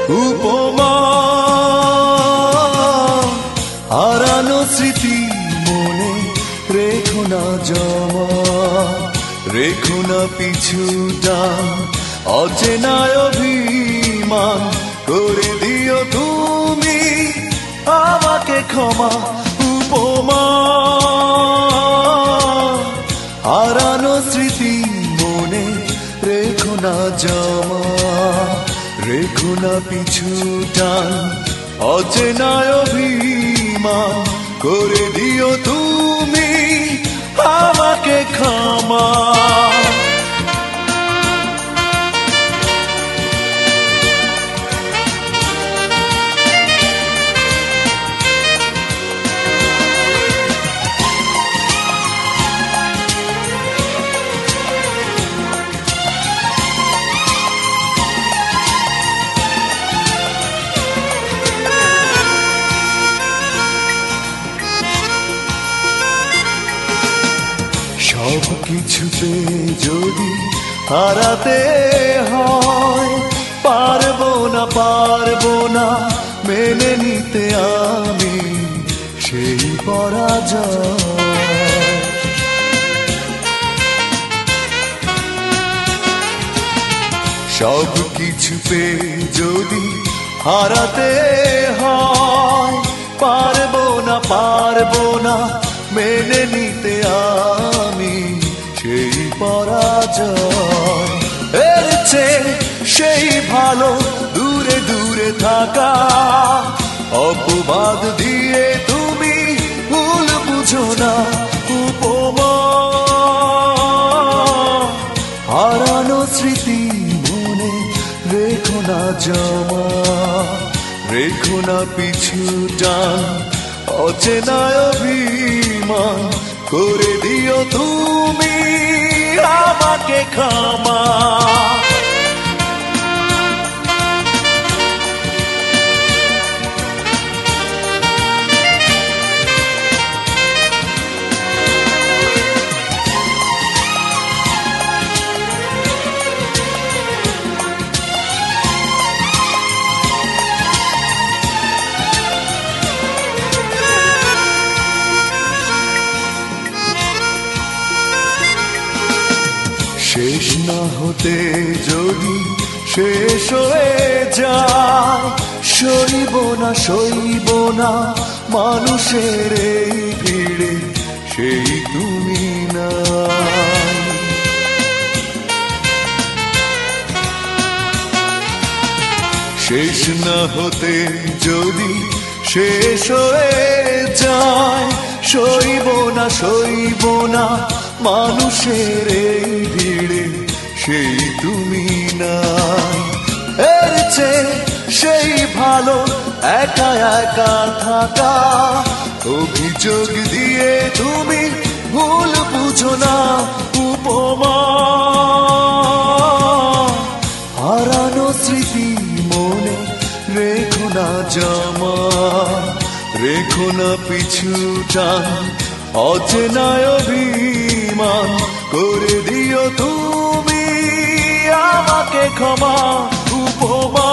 উপমা হারানো স্মৃতি মনে রেখো না জমা, রেখো না পিছুটা অচেনা অভিমান, করে দিও তুমি আমাকে ক্ষমা। উপমা হারানো স্মৃতি মনে রেখো না জমা, রেখো না পিছুটা অচেনা অভিমান, করে দিও তুমি আমাকে ক্ষমা। সব কিছুতে যদি হারাতে হয়, পারবো না মেনে নিতে আমি সেই পরাজয়। সব কিছুতে যদি হারাতে হয়, পারবো না মেনে নিতে আমি সেই পরাজয়। এর চেয়ে সেই ভালো দূরে দূরে থাকা, অপবাদ দিয়ে তুমি ভুল বুঝো না। উপমা হারানো স্মৃতি মনে রেখো না জমা, রেখো না পিছুটা অচেনা অভিমান, করে দিও তুমি আমাকে ক্ষমা। শেষ না হতে যদি শেষ হয়ে যায়, সইব না মানুষের এই ভিড়ে সেই তুমি নাই। শেষ না হতে যদি শেষ হয়ে যায়, সইব না মানুষের এই ভিড়ে সেই তুমি নাই। এর চেয়ে সেই ভালো একা একা থাকা, অভিযোগ দিয়ে তুমি ভুল বুঝো না। উপমা হারানো স্মৃতি মনে রেখো না জমা, রেখো না পিছুটা অচেনা অভিমান, করে দিও তুমি আমাকে ক্ষমা। উপমা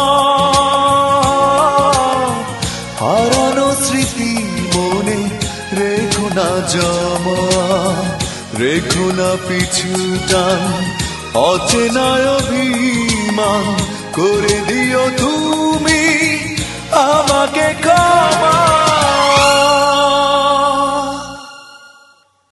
হারানো স্মৃতি মনে রেখো না জমা, রেখো না পিছুটা অচেনা অভিমান, করে দিও তুমি আমাকে